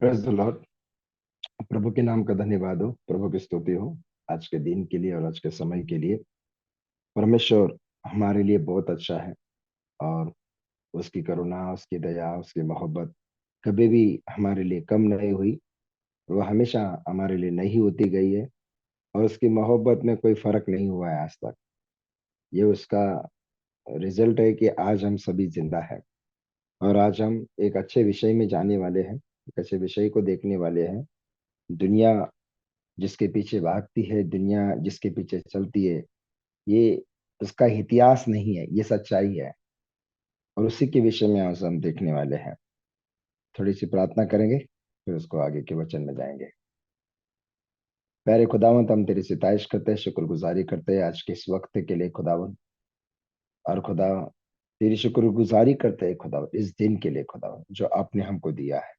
Praise the Lord. प्रभु के नाम का धन्यवाद हो, प्रभु की स्तुति हो आज के दिन के लिए और आज के समय के लिए। परमेश्वर हमारे लिए बहुत अच्छा है और उसकी करुणा, उसकी दया, उसकी मोहब्बत कभी भी हमारे लिए कम नहीं हुई। वो हमेशा हमारे लिए नहीं होती गई है और उसकी मोहब्बत में कोई फर्क नहीं हुआ है आज तक। ये उसका रिजल्ट है कि आज हम सभी जिंदा हैं और आज हम एक अच्छे विषय में जाने वाले हैं, एक अच्छे विषय को देखने वाले हैं। दुनिया जिसके पीछे भागती है, दुनिया जिसके पीछे चलती है, ये उसका इतिहास नहीं है, ये सच्चाई है। और उसी के विषय में आज हम देखने वाले हैं। थोड़ी सी प्रार्थना करेंगे, फिर उसको आगे के वचन में जाएंगे। प्यारे खुदावंत, हम तेरी सिताइश करते हैं, शुक्रगुजारी करते हैं आज के इस वक्त के लिए खुदावंत। और खुदा, तेरी शुक्रगुजारी करते हैं खुदावंत इस दिन के लिए खुदावंत जो आपने हमको दिया है।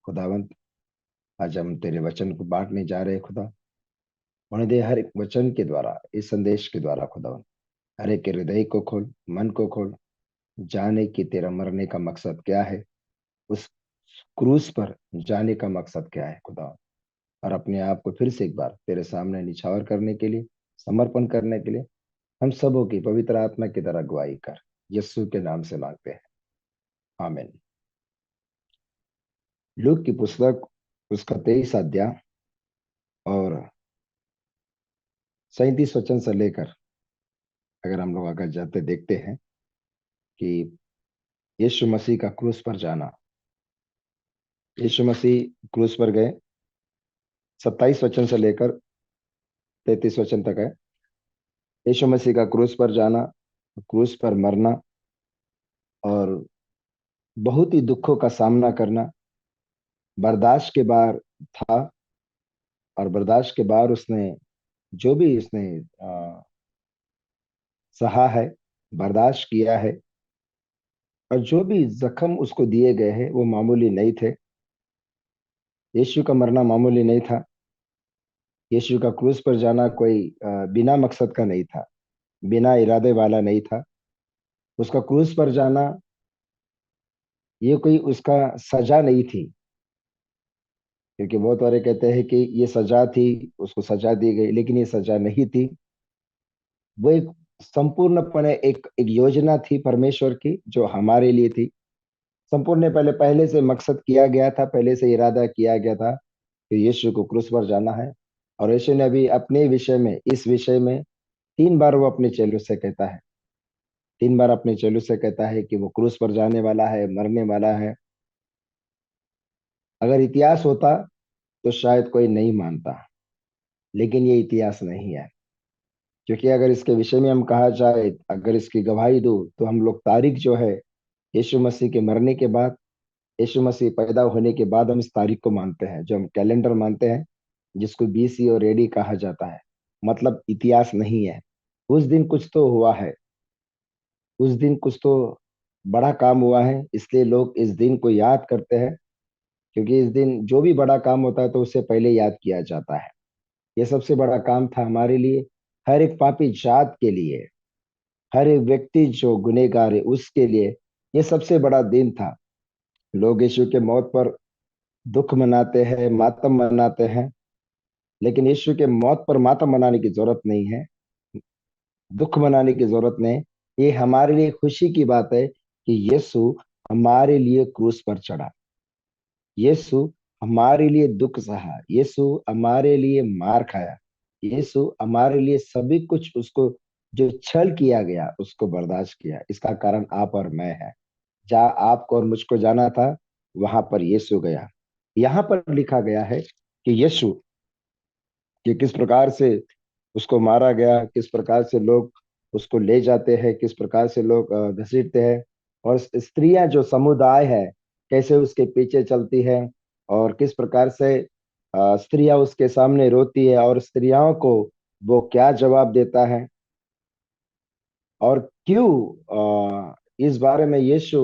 खुदावंत, आज हम तेरे वचन को बांटने जा रहे हैं खुदा। उन्हें दे हर एक वचन के द्वारा, इस संदेश के द्वारा खुदावंत हर एक के हृदय को खोल, मन को खोल, जाने कि तेरा मरने का मकसद क्या है, उस क्रूस पर जाने का मकसद क्या है खुदा। और अपने आप को फिर से एक बार तेरे सामने निछावर करने के लिए, समर्पण करने के लिए हम सबों की पवित्र आत्मा की तरह अगुवाई कर, यीशु के नाम से मांगते हैं, आमीन। लूक की पुस्तक उसका 23 अध्याय और 37 वचन से लेकर अगर हम लोग आगे जाते देखते हैं कि यीशु मसीह का क्रूस पर जाना। यीशु मसीह क्रूस पर गए। 27 वचन से लेकर 33 वचन तक है। यीशु मसीह का क्रूस पर जाना, क्रूस पर मरना और बहुत ही दुखों का सामना करना बर्दाश्त के बाहर था। और बर्दाश्त के बाहर उसने जो भी उसने सहा है, बर्दाश्त किया है। और जो भी जख्म उसको दिए गए हैं वो मामूली नहीं थे। यीशु का मरना मामूली नहीं था। यीशु का क्रूस पर जाना कोई बिना मकसद का नहीं था, बिना इरादे वाला नहीं था। उसका क्रूस पर जाना ये कोई उसका सजा नहीं थी, क्योंकि बहुत सारे कहते हैं कि ये सजा थी, उसको सजा दी गई, लेकिन ये सजा नहीं थी। वो एक संपूर्णपणे एक योजना थी परमेश्वर की जो हमारे लिए थी। संपूर्ण पहले पहले से मकसद किया गया था, पहले से इरादा किया गया था कि यीशु को क्रूस पर जाना है। और यीशु ने अभी अपने विषय में, इस विषय में 3 बार वो अपने चेलों से कहता है, 3 बार अपने चेलों से कहता है कि वो क्रूस पर जाने वाला है, मरने वाला है। अगर इतिहास होता तो शायद कोई नहीं मानता, लेकिन ये इतिहास नहीं है। क्योंकि अगर इसके विषय में हम कहा जाए, अगर इसकी गवाही दो, तो हम लोग तारीख जो है यीशु मसीह के मरने के बाद, यीशु मसीह पैदा होने के बाद हम इस तारीख को मानते हैं, जो हम कैलेंडर मानते हैं, जिसको बीसी और एडी कहा जाता है। मतलब इतिहास नहीं है। उस दिन कुछ तो हुआ है, उस दिन कुछ तो बड़ा काम हुआ है, इसलिए लोग इस दिन को याद करते हैं। क्योंकि इस दिन जो भी बड़ा काम होता है तो उससे पहले याद किया जाता है। ये सबसे बड़ा काम था हमारे लिए, हर एक पापी जात के लिए, हर एक व्यक्ति जो गुनहगार है उसके लिए ये सबसे बड़ा दिन था। लोग यीशु के मौत पर दुख मनाते हैं, मातम मनाते हैं, लेकिन यीशु के मौत पर मातम मनाने की जरूरत नहीं है, दुख मनाने की जरूरत नहीं। ये हमारे लिए खुशी की बात है कि यीशु हमारे लिए क्रूस पर चढ़ा, यीशु हमारे लिए दुख सहा, यीशु हमारे लिए मार खाया, यीशु हमारे लिए सभी कुछ, उसको जो छल किया गया उसको बर्दाश्त किया। इसका कारण आप और मैं है। जहाँ आपको और मुझको जाना था वहां पर यीशु गया। यहाँ पर लिखा गया है कि यीशु कि किस प्रकार से उसको मारा गया, किस प्रकार से लोग उसको ले जाते हैं, किस प्रकार से लोग घसीटते हैं। और स्त्रियां जो समुदाय है कैसे उसके पीछे चलती है, और किस प्रकार से स्त्रियां उसके सामने रोती है, और स्त्रियों को वो क्या जवाब देता है। और क्यों इस बारे में यीशु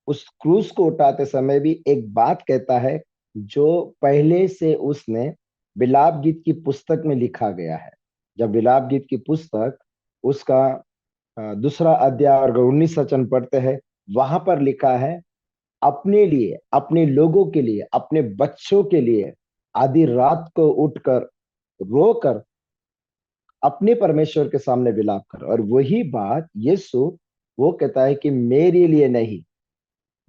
उस क्रूस को उठाते समय भी एक बात कहता है जो पहले से उसने विलाप गीत की पुस्तक में लिखा गया है। जब विलाप गीत की पुस्तक उसका दूसरा अध्याय और 19 वचन पढ़ते हैं, वहां पर लिखा है अपने लिए, अपने लोगों के लिए, अपने बच्चों के लिए आधी रात को उठकर रोकर अपने परमेश्वर के सामने विलाप कर। और वही बात यीशु वो कहता है कि मेरे लिए नहीं,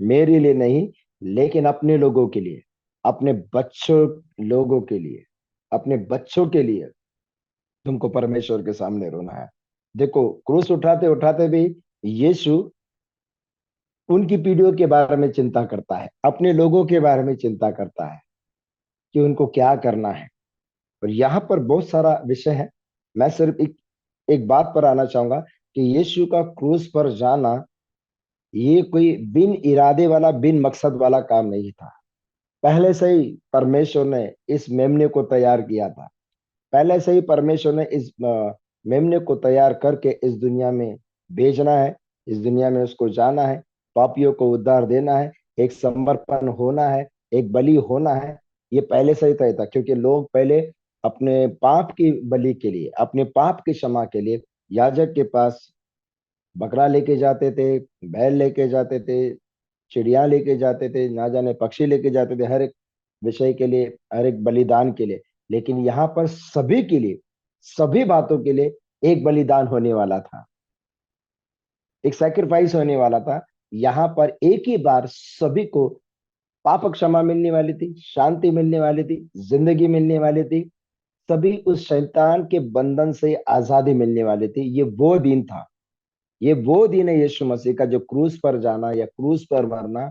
मेरे लिए नहीं, लेकिन अपने लोगों के लिए, अपने बच्चों, लोगों के लिए, अपने बच्चों के लिए तुमको परमेश्वर के सामने रोना है। देखो, क्रूस उठाते उठाते भी यीशु उनकी पीढ़ियों के बारे में चिंता करता है, अपने लोगों के बारे में चिंता करता है कि उनको क्या करना है। और यहाँ पर बहुत सारा विषय है। मैं सिर्फ एक एक बात पर आना चाहूंगा कि यीशु का क्रूस पर जाना ये कोई बिन इरादे वाला, बिन मकसद वाला काम नहीं था। पहले से ही परमेश्वर ने इस मेमने को तैयार किया था। पहले से ही परमेश्वर ने इस मेमने को तैयार करके इस दुनिया में भेजना है, इस दुनिया में उसको जाना है, पापियों को उद्धार देना है, एक समर्पण होना है, एक बलि होना है। ये पहले से ही तय था, क्योंकि लोग पहले अपने पाप की बलि के लिए, अपने पाप की क्षमा के लिए याजक के पास बकरा लेके जाते थे, बैल लेके जाते थे, चिड़िया लेके जाते थे, ना जाने पक्षी लेके जाते थे, हर एक विषय के लिए, हर एक बलिदान के लिए। लेकिन यहाँ पर सभी के लिए, सभी बातों के लिए एक बलिदान होने वाला था, एक सैक्रिफाइस होने वाला था। यहाँ पर एक ही बार सभी को पाप क्षमा मिलने वाली थी, शांति मिलने वाली थी, जिंदगी मिलने वाली थी, सभी उस शैतान के बंधन से आजादी मिलने वाली थी। ये वो दिन था, ये वो दिन है यीशु मसीह का, जो क्रूस पर जाना या क्रूस पर मरना।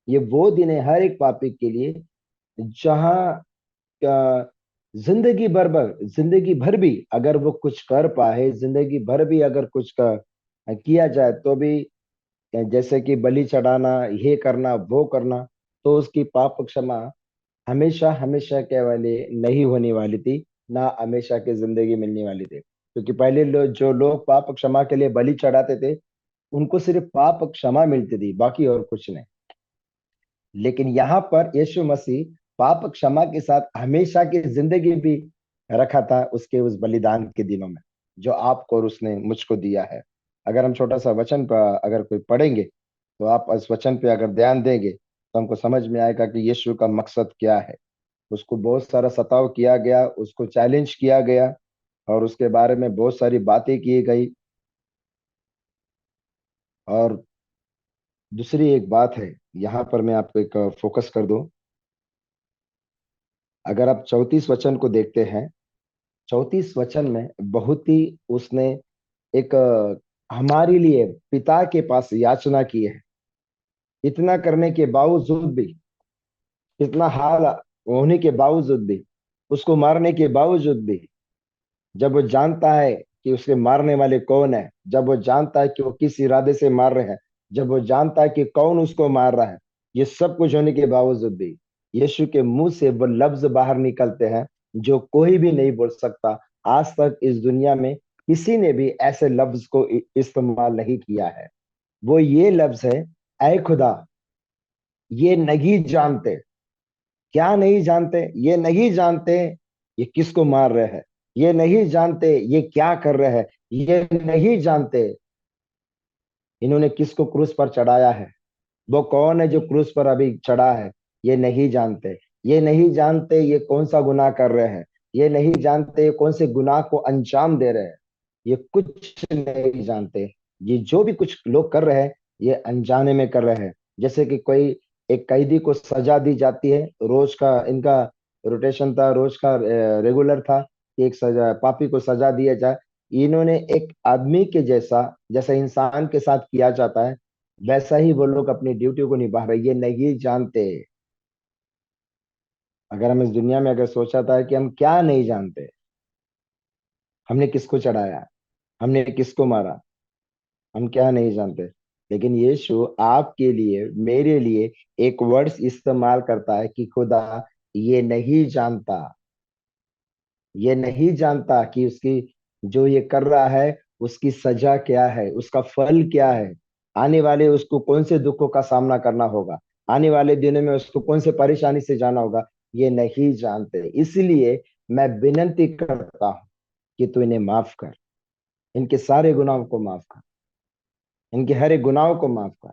ये वो दिन है हर एक पापी के लिए, जहां जिंदगी भर भी अगर वो कुछ कर पाए, जिंदगी भर भी अगर कुछ किया जाए तो भी, जैसे कि बलि चढ़ाना, ये करना, वो करना, तो उसकी पाप क्षमा हमेशा हमेशा के वाले नहीं होने वाली थी, ना हमेशा की जिंदगी मिलने वाली थी। क्योंकि पहले जो लोग पाप क्षमा के लिए बलि चढ़ाते थे, उनको सिर्फ पाप क्षमा मिलती थी, बाकी और कुछ नहीं। लेकिन यहाँ पर यीशु मसीह पाप क्षमा के साथ हमेशा की जिंदगी भी रखा था उसके उस बलिदान के दिनों में, जो आपको और उसने मुझको दिया है। अगर हम छोटा सा वचन पर अगर कोई पढ़ेंगे, तो आप इस वचन पे अगर ध्यान देंगे तो हमको समझ में आएगा कि यीशु का मकसद क्या है। उसको बहुत सारा सताव किया गया, उसको चैलेंज किया गया, और उसके बारे में बहुत सारी बातें की गई। और दूसरी एक बात है, यहाँ पर मैं आपको एक फोकस कर दूं। अगर आप 34 वचन को देखते हैं, 34 वचन में बहुत ही उसने एक हमारे लिए पिता के पास याचना की है। इतना करने के बावजूद भी, इतना हाल होने के बावजूद भी, उसको मारने के बावजूद भी, जब वो जानता है कि उसके मारने वाले कौन है, जब वो जानता है कि वो किस इरादे से मार रहे हैं, जब वो जानता है कि कौन उसको मार रहा है, ये सब कुछ होने के बावजूद भी यीशु के मुंह से वो लफ्ज बाहर निकलते हैं जो कोई भी नहीं बोल सकता। आज तक इस दुनिया में किसी ने भी ऐसे लफ्ज को इस्तेमाल नहीं किया है। वो ये लफ्ज है, ऐ खुदा, ये नहीं जानते। क्या नहीं जानते? ये नहीं जानते ये किसको मार रहे हैं, ये नहीं जानते ये क्या कर रहे हैं, ये नहीं जानते इन्होंने किसको क्रूस पर चढ़ाया है, वो कौन है जो क्रूस पर अभी चढ़ा है। ये नहीं जानते, ये नहीं जानते ये कौन सा गुनाह कर रहे हैं, ये नहीं जानते ये कौन से गुनाह को अंजाम दे रहे हैं। ये कुछ नहीं जानते। ये जो भी कुछ लोग कर रहे हैं, ये अनजाने में कर रहे हैं। जैसे कि कोई एक कैदी को सजा दी जाती है, रोज का इनका रोटेशन था, रोज का रेगुलर था कि एक सजा, पापी को सजा दिया जाए। इन्होंने एक आदमी के जैसा, जैसा इंसान के साथ किया जाता है, वैसा ही वो लोग अपनी ड्यूटी को निभा रहे। ये नहीं जानते। अगर हम इस दुनिया में अगर सोचा था कि हम क्या नहीं जानते, हमने किसको चढ़ाया, हमने किसको मारा, हम क्या नहीं जानते। लेकिन यीशु आपके लिए, मेरे लिए एक वर्ड्स इस्तेमाल करता है कि खुदा ये नहीं जानता, ये नहीं जानता कि उसकी जो ये कर रहा है उसकी सजा क्या है, उसका फल क्या है, आने वाले उसको कौन से दुखों का सामना करना होगा, आने वाले दिनों में उसको कौन से परेशानी से जाना होगा। ये नहीं जानते। इसलिए मैं विनती करता हूं कि तू इन्हें माफ कर, इनके सारे गुनाहों को माफ कर, इनके हर एक गुनाहों को माफ कर।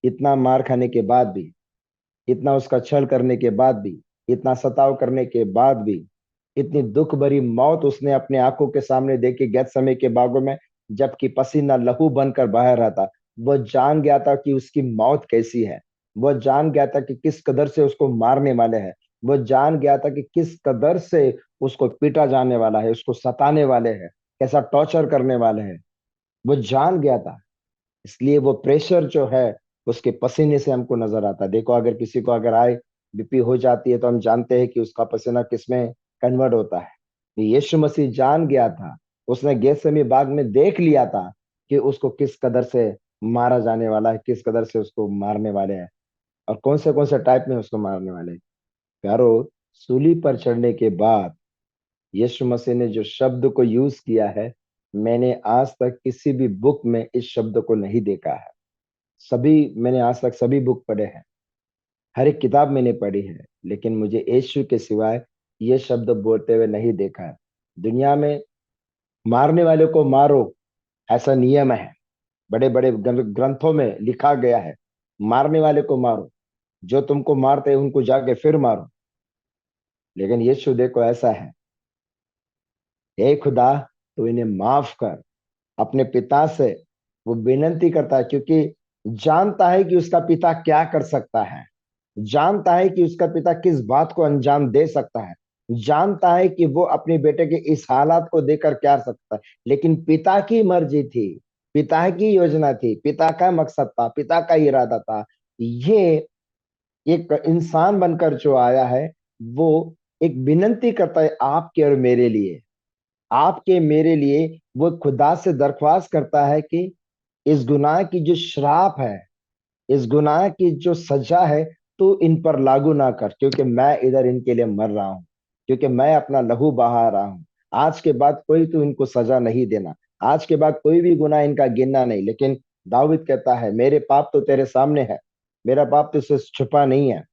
इतना मार खाने के बाद भी इतना उसका छल करने के बाद भी, इतना सताव करने के बाद भी, इतनी दुख भरी मौत उसने अपने आंखों के सामने देखी गेतसमनी के बागों में, जबकि पसीना लहू बनकर बह रहा था। वो जान गया था कि उसकी मौत कैसी है। वो जान गया था कि किस कदर से उसको मारने वाले हैं। वो जान गया था कि किस कदर से उसको पीटा जाने वाला है, उसको सताने वाले हैं, कैसा टॉर्चर करने वाले हैं। वो जान गया था। इसलिए वो प्रेशर जो है उसके पसीने से हमको नजर आता है। देखो, अगर किसी को अगर आए बीपी हो जाती है तो हम जानते हैं कि उसका पसीना किसमें कन्वर्ट होता है। ये यीशु मसीह जान गया था। उसने गेतसेमनी बाग में देख लिया था कि उसको किस कदर से मारा जाने वाला है, किस कदर से उसको मारने वाले हैं, और कौन से टाइप में उसको मारने वाले हैं। प्यारो, सूली पर चढ़ने के बाद यीशु मसीह ने जो शब्द को यूज किया है, मैंने आज तक किसी भी बुक में इस शब्द को नहीं देखा है। मैंने आज तक सभी बुक पढ़े हैं, हर एक किताब मैंने पढ़ी है, लेकिन मुझे यीशु के सिवाय ये शब्द बोलते हुए नहीं देखा है। दुनिया में मारने वाले को मारो, ऐसा नियम है। बड़े बड़े ग्रंथों में लिखा गया है, मारने वाले को मारो, जो तुमको मारते हैं उनको जाके फिर मारो। लेकिन यीशु देखो ऐसा है, हे खुदा, तो इन्हें माफ कर। अपने पिता से वो विनती करता है, क्योंकि जानता है कि उसका पिता क्या कर सकता है, जानता है कि उसका पिता किस बात को अंजाम दे सकता है, जानता है कि वो अपने बेटे के इस हालात को देखकर क्या कर सकता है। लेकिन पिता की मर्जी थी, पिता की योजना थी, पिता का मकसद था, पिता का इरादा था। ये एक इंसान बनकर जो आया है, वो एक विनती करता है आपके और मेरे लिए, आपके मेरे लिए। वो खुदा से दरख्वास्त करता है कि इस गुनाह की जो श्राप है, इस गुनाह की जो सजा है, तू इन पर लागू ना कर, क्योंकि मैं इधर इनके लिए मर रहा हूं, क्योंकि मैं अपना लहू बहा रहा हूं। आज के बाद कोई तू इनको सजा नहीं देना, आज के बाद कोई भी गुनाह इनका गिनना नहीं। लेकिन दाऊद कहता है, मेरे पाप तो तेरे सामने है, मेरा पाप तो इससे छुपा नहीं है।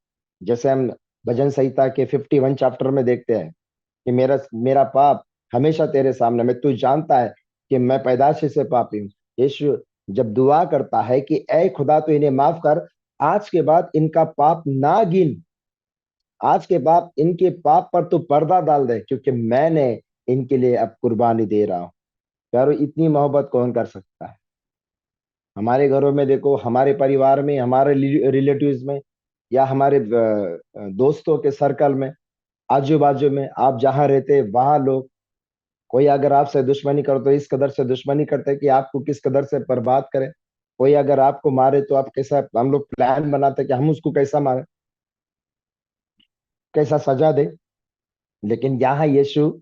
जैसे हम भजन संहिता के 51 चैप्टर में देखते हैं कि मेरा मेरा पाप हमेशा तेरे सामने में, तू जानता है कि मैं पैदाशी से पापी हूँ। यीशु जब दुआ करता है कि ऐ खुदा तो इन्हें माफ कर, आज के बाद इनका पाप ना गिन, आज के बाद इनके पाप पर तो पर्दा डाल दे, क्योंकि मैंने इनके लिए अब कुर्बानी दे रहा हूँ। यारो, इतनी मोहब्बत कौन कर सकता है? हमारे घरों में देखो, हमारे परिवार में, हमारे रिलेटिव्स में, या हमारे दोस्तों के सर्कल में, आजू बाजू में, आप जहाँ रहते हैं वहां लोग, कोई अगर आपसे दुश्मनी करे तो इस कदर से दुश्मनी करते हैं कि आपको किस कदर से बर्बाद करें। कोई अगर आपको मारे तो आप कैसा, हम लोग प्लान बनाते हैं कि हम उसको कैसा मारे, कैसा सजा दे। लेकिन यहाँ यीशु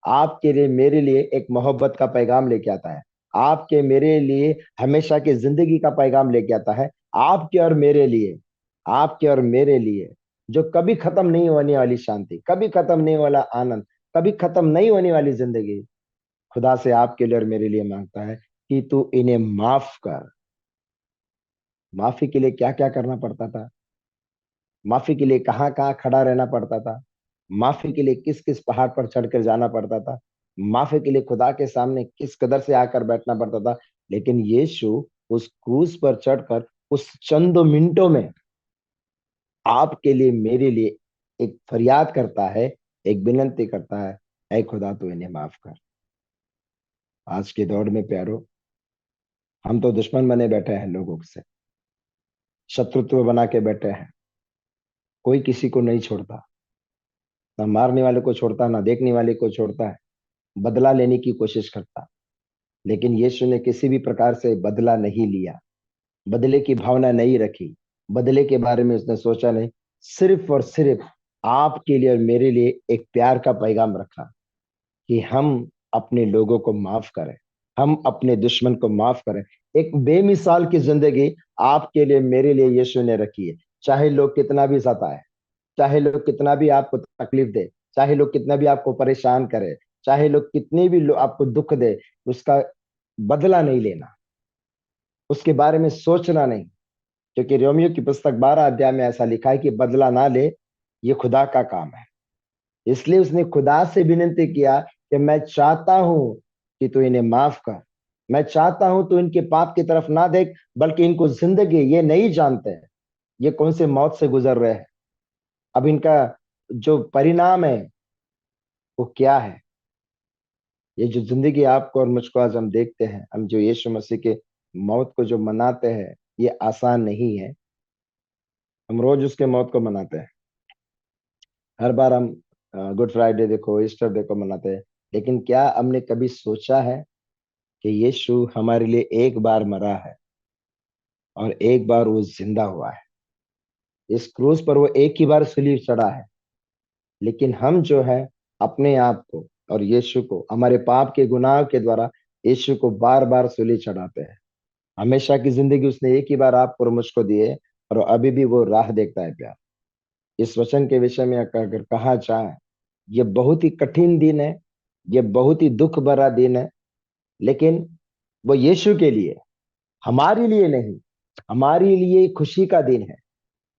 आपके लिए, मेरे लिए एक मोहब्बत का पैगाम लेके आता है, आपके मेरे लिए हमेशा की जिंदगी का पैगाम लेके आता है, आपके और मेरे लिए, आपके और मेरे लिए, जो कभी खत्म नहीं होने वाली शांति, कभी खत्म नहीं वाला आनंद, कभी खत्म नहीं होने वाली जिंदगी खुदा से आपके लिए और मेरे लिए मांगता है कि तू इन्हें माफ कर। माफी के लिए क्या क्या करना पड़ता था, माफी के लिए कहाँ कहाँ खड़ा रहना पड़ता था, माफी के लिए किस किस पहाड़ पर चढ़कर जाना पड़ता था, माफी के लिए खुदा के सामने किस कदर से आकर बैठना पड़ता था। लेकिन यीशु उस क्रूस पर चढ़कर उस चंद मिनटों में आपके लिए, मेरे लिए एक फरियाद करता है, एक विनती करता है, ऐ खुदा तू इन्हें माफ कर। आज के दौर में प्यारो, हम तो दुश्मन बने बैठे हैं लोगों से, शत्रुत्व बना के बैठे हैं। कोई किसी को नहीं छोड़ता, ना मारने वाले को छोड़ता, ना देखने वाले को छोड़ता है, बदला लेने की कोशिश करता। लेकिन यीशु ने किसी भी प्रकार से बदला नहीं लिया, बदले की भावना नहीं रखी, बदले के बारे में उसने सोचा नहीं। सिर्फ और सिर्फ आपके लिए और मेरे लिए एक प्यार का पैगाम रखा कि हम अपने लोगों को माफ करें, हम अपने दुश्मन को माफ करें। एक बेमिसाल की जिंदगी आपके लिए, मेरे लिए यीशु ने रखी है। चाहे लोग कितना भी सताए, चाहे लोग कितना भी आपको तकलीफ दे, चाहे लोग कितना भी आपको परेशान करे, चाहे लोग कितने भी आपको दुख दे, उसका बदला नहीं लेना, उसके बारे में सोचना नहीं। क्योंकि रोमियो की पुस्तक 12 अध्याय में ऐसा लिखा है कि बदला ना ले, ये खुदा का काम है। इसलिए उसने खुदा से विनती किया कि मैं चाहता हूं कि तू इन्हें माफ कर, मैं चाहता हूं तू इनके पाप की तरफ ना देख, बल्कि इनको जिंदगी, ये नहीं जानते हैं, ये कौन से मौत से गुजर रहे हैं, अब इनका जो परिणाम है वो क्या है। ये जो जिंदगी आपको और मुझको आज हम देखते हैं, हम जो यीशु मसीह के मौत को जो मनाते हैं, ये आसान नहीं है। हम रोज उसके मौत को मनाते हैं। हर बार हम गुड फ्राइडे देखो, ईस्टर देखो मनाते हैं, लेकिन क्या हमने कभी सोचा है कि यीशु हमारे लिए एक बार मरा है और एक बार वो जिंदा हुआ है। इस क्रूज पर वो एक ही बार सूली चढ़ा है, लेकिन हम जो है अपने आप को और यीशु को, हमारे पाप के गुनाह के द्वारा यीशु को बार बार सूली चढ़ाते हैं। हमेशा की जिंदगी उसने एक ही बार आपको और मुझको दी है, और अभी भी वो राह देखता है प्यार। इस वचन के विषय में अगर कहा जाए, ये बहुत ही कठिन दिन है, ये बहुत ही दुख भरा दिन है, लेकिन वो यीशु के लिए, हमारे लिए नहीं, हमारे लिए खुशी का दिन है,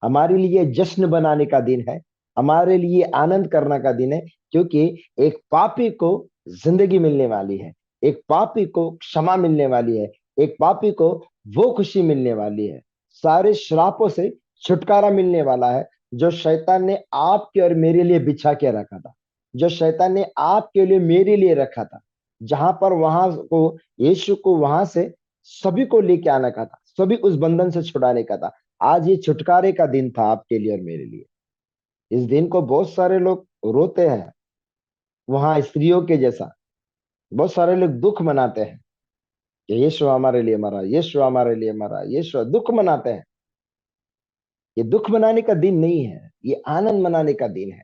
हमारे लिए जश्न बनाने का दिन है, हमारे लिए आनंद करने का दिन है। क्योंकि एक पापी को जिंदगी मिलने वाली है, एक पापी को क्षमा मिलने वाली है, एक पापी को वो खुशी मिलने वाली है, सारे श्रापों से छुटकारा मिलने वाला है, जो शैतान ने आपके और मेरे लिए बिछा के रखा था, जो शैतान ने आपके लिए मेरे लिए रखा था। जहां पर वहां को यीशु को वहां से सभी को लेके आने का था, सभी उस बंधन से छुड़ाने का था। आज ये छुटकारे का दिन था आपके लिए और मेरे लिए। इस दिन को बहुत सारे लोग रोते हैं, वहां स्त्रियों के जैसा बहुत सारे लोग दुख मनाते हैं कि यीशु हमारे लिए मरा, यीशु हमारे लिए मरा, यीशु दुख मनाते हैं। ये दुख मनाने का दिन नहीं है, ये आनंद मनाने का दिन है।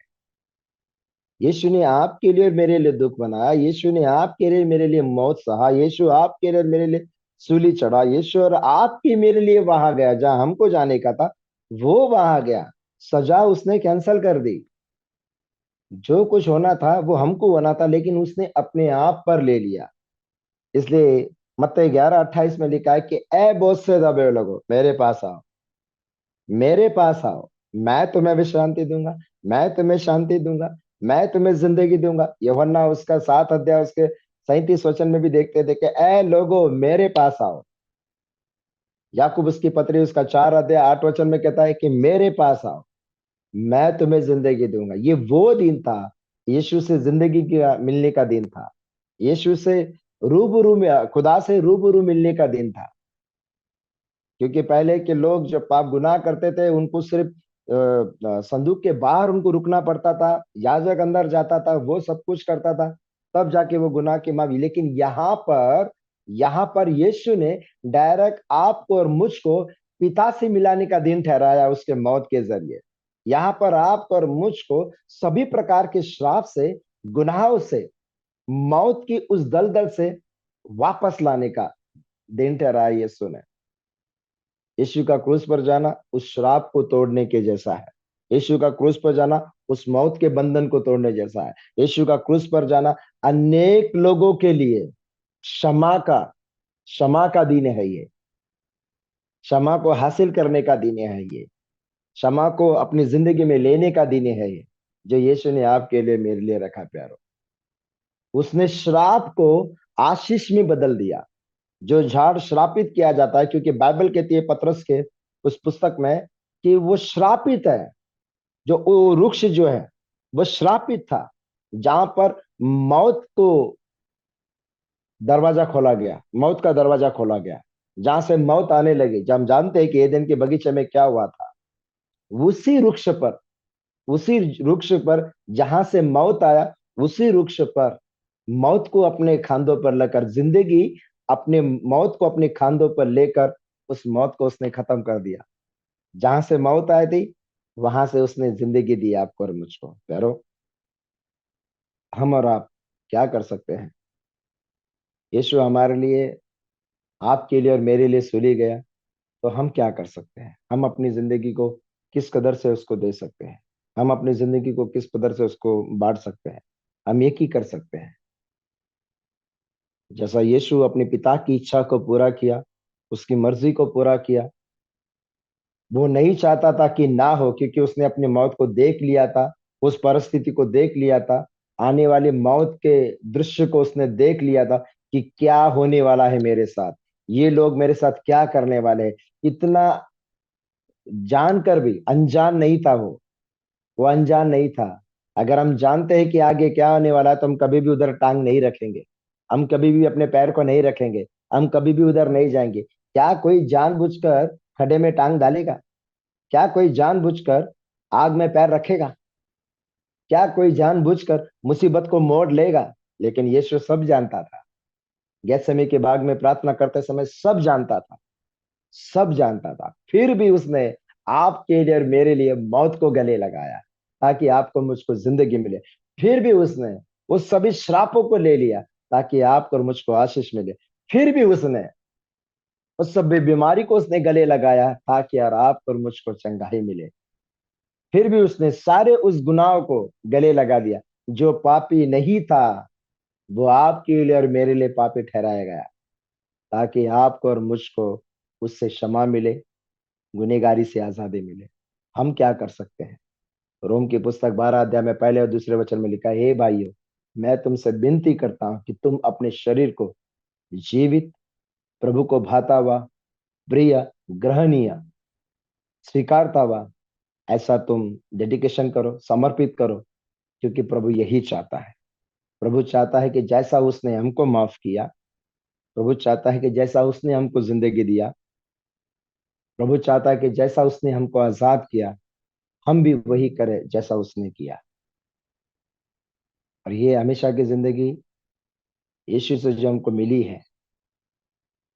यीशु ने आपके लिए और मेरे लिए दुख मनाया, यीशु ने आपके लिए मेरे लिए मौत सहा, यीशु आपके लिए और मेरे लिए सूली चढ़ा, यीशु और आपके मेरे लिए वहां गया जहां हमको जाने का था, वो वहां गया। सजा उसने कैंसल कर दी। जो कुछ होना था वो हमको होना था, लेकिन उसने अपने आप पर ले लिया। इसलिए मत्ती 11:28 में लिखा है कि ए बहुत से दबे हुए लोगों, मेरे पास आओ, मेरे पास आओ, मैं तुम्हें विश्रांति दूंगा, मैं तुम्हें शांति दूंगा, मैं तुम्हें जिंदगी दूंगा। यूहन्ना उसका 7 अध्याय उसके 37 वचन में भी देखते थे कि ए लोगो मेरे पास आओ। याकूब उसकी पत्री उसका 4 अध्याय 8 वचन में कहता है कि मेरे पास आओ, मैं तुम्हें जिंदगी दूंगा। ये वो दिन था, यीशु से जिंदगी का मिलने का दिन था, यीशु से रूबरू में, खुदा से रूबरू मिलने का दिन था। क्योंकि पहले के लोग जब पाप गुनाह करते थे, उनको सिर्फ संदूक के बाहर उनको रुकना पड़ता था, याजक अंदर जाता था, वो सब कुछ करता था, तब जाके वो गुनाह की माफी। लेकिन यहाँ पर यीशु ने डायरेक्ट आपको और मुझको पिता से मिलाने का दिन ठहराया उसके मौत के जरिए। यहाँ पर आपको और मुझको सभी प्रकार के श्राप से, गुनाहों से, मौत की उस दलदल से वापस लाने का दिन ठहराया यीशु ने। यीशु का क्रूस पर जाना उस श्राप को तोड़ने के जैसा है। यीशु का क्रूस पर जाना उस मौत के बंधन को तोड़ने जैसा है। यीशु का क्रूस पर जाना अनेक लोगों के लिए क्षमा का दिन है ये। क्षमा को हासिल करने का दिन है ये। क्षमा को अपनी जिंदगी में लेने का दिन है ये, जो यीशु ने आपके लिए मेरे लिए रखा प्यारो। उसने श्राप को आशीष में बदल दिया। जो झाड़ श्रापित किया जाता है, क्योंकि बाइबल कहती है पतरस के उस पुस्तक में कि वो श्रापित है, जो वो वृक्ष जो है वो श्रापित था, जहां पर मौत को दरवाजा खोला गया, मौत का दरवाजा खोला गया, जहां से मौत आने लगी। जब हम जानते हैं कि एदेन के बगीचे में क्या हुआ था, उसी वृक्ष पर, उसी वृक्ष पर जहां से मौत आया, उसी वृक्ष पर मौत को अपने खांधों पर लेकर, जिंदगी अपने मौत को अपने खांधों पर लेकर उस मौत को उसने खत्म कर दिया। जहां से मौत आई थी, वहां से उसने जिंदगी दी आपको और मुझको प्यारो। हम और आप क्या कर सकते हैं? यीशु हमारे लिए, आपके लिए और मेरे लिए सुली गया, तो हम क्या कर सकते हैं? हम अपनी जिंदगी को किस कदर से उसको दे सकते हैं? हम अपनी जिंदगी को किस कदर से उसको बांट सकते हैं? हम एक ही कर सकते हैं। जैसा यीशु अपने पिता की इच्छा को पूरा किया, उसकी मर्जी को पूरा किया, वो नहीं चाहता था कि ना हो, क्योंकि उसने अपनी मौत को देख लिया था, उस परिस्थिति को देख लिया था, आने वाली मौत के दृश्य को उसने देख लिया था कि क्या होने वाला है मेरे साथ, ये लोग मेरे साथ क्या करने वाले हैं। इतना जानकर भी अनजान नहीं था वो अनजान नहीं था। अगर हम जानते हैं कि आगे क्या होने वाला है तो हम कभी भी उधर टांग नहीं रखेंगे, हम कभी भी अपने पैर को नहीं रखेंगे, हम कभी भी उधर नहीं जाएंगे। क्या कोई जानबूझकर खड्डे में टांग डालेगा? क्या कोई जानबूझकर आग में पैर रखेगा? क्या कोई जानबूझकर मुसीबत को मोड़ लेगा? लेकिन यीशु सब जानता था। गेत्सेमनी के बाग में प्रार्थना करते समय सब जानता था, सब जानता था। फिर भी उसने आपके लिए और मेरे लिए मौत को गले लगाया ताकि आपको मुझको जिंदगी मिले। फिर भी उसने उस सभी श्रापों को ले लिया ताकि आपको और मुझको आशीष मिले। फिर भी उसने उस सभी बीमारी को उसने गले लगाया ताकि यार आपको और मुझको चंगाई मिले। फिर भी उसने सारे उस गुनाह को गले लगा दिया। जो पापी नहीं था वो आपके लिए और मेरे लिए पापी ठहराया गया ताकि आपको और मुझको उससे क्षमा मिले, गुनहगारी से आजादी मिले। हम क्या कर सकते हैं? रोम की पुस्तक 12 अध्याय में पहले और दूसरे वचन में लिखा है, हे भाइयों, मैं तुमसे विनती करता हूं कि तुम अपने शरीर को जीवित, प्रभु को भाता हुआ, प्रिय, ग्रहणीय, स्वीकारता हुआ ऐसा तुम डेडिकेशन करो, समर्पित करो। क्योंकि प्रभु यही चाहता है। प्रभु चाहता है कि जैसा उसने हमको माफ किया, प्रभु चाहता है कि जैसा उसने हमको जिंदगी दिया, प्रभु चाहता है कि जैसा उसने हमको आजाद किया, हम भी वही करें जैसा उसने किया। और ये हमेशा की जिंदगी यीशु से जो हमको मिली है,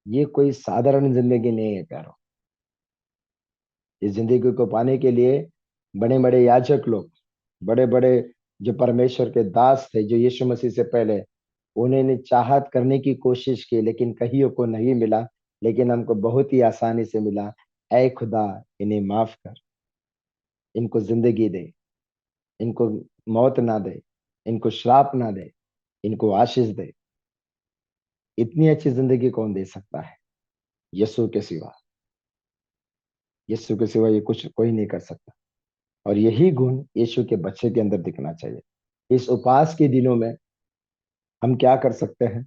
ये कोई साधारण जिंदगी नहीं है प्यारो। इस जिंदगी को पाने के लिए बड़े बड़े याजक लोग, बड़े बड़े जो परमेश्वर के दास थे, जो यीशु मसीह से पहले, उन्होंने चाहत करने की कोशिश की लेकिन कहीं को नहीं मिला। लेकिन हमको बहुत ही आसानी से मिला। ऐ खुदा, इन्हें माफ कर, इनको जिंदगी दे, इनको मौत ना दे, इनको श्राप ना दे, इनको आशीष दे। इतनी अच्छी जिंदगी कौन दे सकता है? यीशु के सिवा, यीशु के सिवा ये कुछ कोई नहीं कर सकता। और यही गुण यीशु के बच्चे के अंदर दिखना चाहिए। इस उपवास के दिनों में हम क्या कर सकते हैं?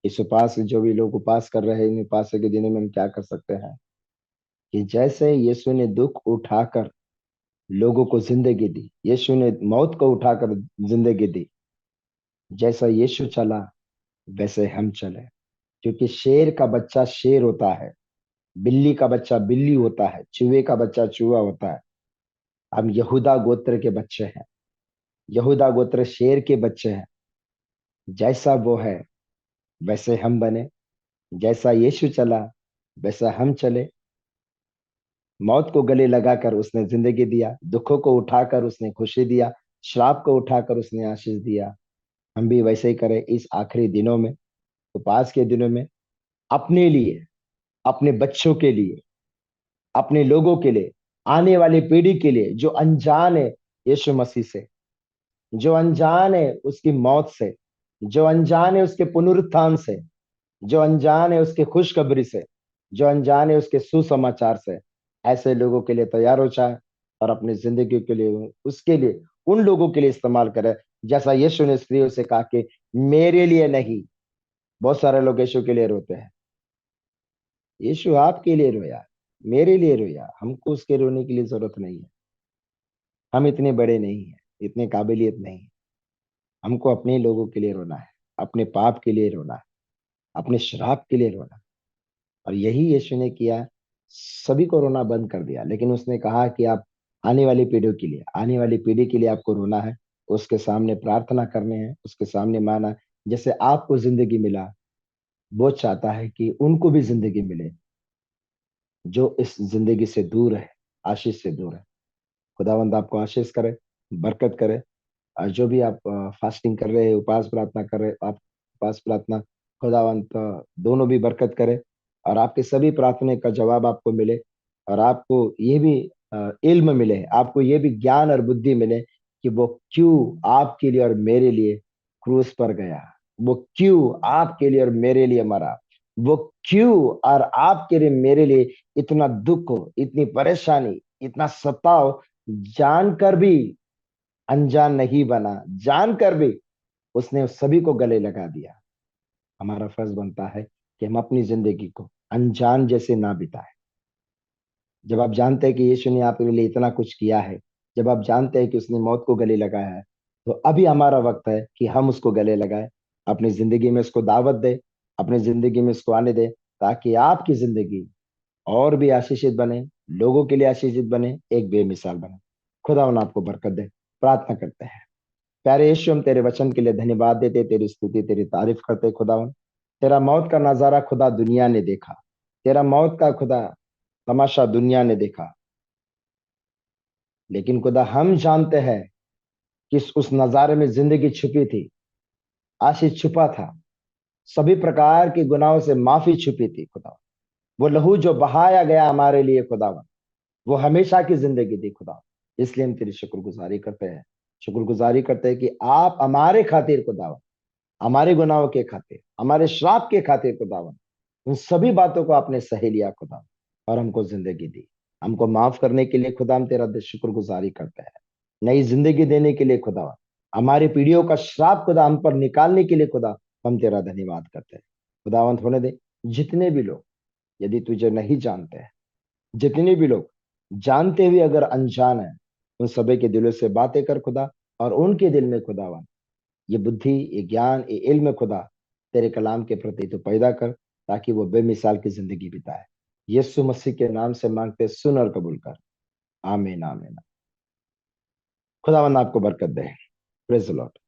इस उपास जो भी लोग उपास कर रहे हैं, इन उपास के दिनों में हम क्या कर सकते हैं? कि जैसे यीशु ने दुख उठाकर लोगों को जिंदगी दी, यीशु ने मौत को उठाकर जिंदगी दी, जैसा यीशु चला वैसे हम चले। क्योंकि शेर का बच्चा शेर होता है, बिल्ली का बच्चा बिल्ली होता है, चूहे का बच्चा चूहा होता है। हम यहूदा गोत्र के बच्चे हैं, यहूदा गोत्र शेर के बच्चे हैं। जैसा वो है वैसे हम बने, जैसा यीशु चला वैसा हम चले। मौत को गले लगाकर उसने जिंदगी दिया, दुखों को उठाकर उसने खुशी दिया, श्राप को उठाकर उसने आशीष दिया। हम भी वैसे ही करें इस आखिरी दिनों में, उपवास के दिनों में, अपने लिए, अपने बच्चों के लिए, अपने लोगों के लिए, आने वाली पीढ़ी के लिए जो अनजान है यीशु मसीह से, जो अनजान है उसकी मौत से, जो अनजान है उसके पुनरुत्थान से, जो अनजान है उसके खुशखबरी से, जो अनजान है उसके सुसमाचार से, ऐसे लोगों के लिए तैयार हो जाए और अपनी जिंदगी के लिए, उसके लिए, उन लोगों के लिए इस्तेमाल करे। जैसा यीशु ने स्त्रियों से कहा कि मेरे लिए नहीं। बहुत सारे लोग यीशु के लिए रोते हैं। यीशु आपके लिए रोया, मेरे लिए रोया। हमको उसके रोने की लिए जरूरत नहीं है। हम इतने बड़े नहीं है, इतने काबिलियत नहीं है। हमको अपने लोगों के लिए रोना है, अपने पाप के लिए रोना है, अपने श्राप के लिए रोना है। और यही यीशु ने किया। सभी को रोना बंद कर दिया, लेकिन उसने कहा कि आप आने वाली पीढ़ियों के लिए, आने वाली पीढ़ी के लिए आपको रोना है, उसके सामने प्रार्थना करने हैं, उसके सामने माना। जैसे आपको जिंदगी मिला, वो चाहता है कि उनको भी जिंदगी मिले जो इस जिंदगी से दूर है, आशीष से दूर है। खुदावंद आपको आशीष करे, बरकत करे। और जो भी आप फास्टिंग कर रहे हैं, उपवास प्रार्थना कर रहे हैं, आप उपवास प्रार्थना, खुदावंत दोनों भी बरकत करे। और आपके सभी प्रार्थना का जवाब आपको मिले। और आपको ये भी इल्म मिले, आपको ये भी ज्ञान और बुद्धि मिले कि वो क्यों आपके लिए और मेरे लिए क्रूस पर गया, वो क्यों आपके लिए और मेरे लिए मरा, वो क्यों और आपके लिए मेरे लिए इतना दुख हो, इतनी परेशानी, इतना सताव, जानकर भी अनजान नहीं बना, जानकर भी उसने उस सभी को गले लगा दिया। हमारा फर्ज बनता है कि हम अपनी जिंदगी को अनजान जैसे ना बिताए, जब आप जानते हैं कि यीशु ने आपके लिए इतना कुछ किया है, जब आप जानते हैं कि उसने मौत को गले लगाया है, तो अभी हमारा वक्त है कि हम उसको गले लगाए, अपनी जिंदगी में उसको दावत दे, अपनी जिंदगी में उसको आने दे, ताकि आपकी जिंदगी और भी आशीषित बने, लोगों के लिए आशीषित बने, एक बेमिसाल बने। खुदा उन आपको बरकत दे। प्रार्थना करते हैं। प्यारे यीशु, हम तेरे वचन के लिए धन्यवाद देते, तेरी स्तुति तेरी तारीफ करते खुदावन। तेरा मौत का नजारा खुदा दुनिया ने देखा, तेरा मौत का खुदा तमाशा दुनिया ने देखा, लेकिन खुदा हम जानते हैं कि उस नजारे में जिंदगी छुपी थी, आशीष छुपा था, सभी प्रकार के गुनाहों से माफी छुपी थी खुदा। वो लहू जो बहाया गया हमारे लिए खुदावन, वो हमेशा की जिंदगी थी खुदा। इसलिए हम तेरी शुक्रगुजारी करते हैं, शुक्रगुजारी करते हैं कि आप हमारे खातिर खुदावन, हमारे गुनाहों के खातिर, हमारे श्राप के खातिर खुदावन, उन सभी बातों को आपने सही लिया खुदा, और हमको जिंदगी दी। हमको माफ करने के लिए खुदा हम तेरा शुक्रगुजारी करते हैं, नई जिंदगी देने के लिए खुदा, हमारी पीढ़ियों का श्राप खुदा हम पर निकालने के लिए खुदा हम तेरा धन्यवाद करते हैं। खुदावंत होने दे, जितने भी लोग यदि तुझे नहीं जानते हैं, जितने भी लोग जानते हुए अगर अनजान है, उन सभी के दिलों से बातें कर खुदा, और उनके दिल में खुदावन ये बुद्धि, ये ज्ञान, ये इल्म खुदा तेरे कलाम के प्रति तो पैदा कर, ताकि वो बेमिसाल की जिंदगी बिताए। यीशु मसीह के नाम से मांगते, सुन और कबूल कर। आमीन आमीन। खुदावन आपको बरकत दे। Praise the Lord.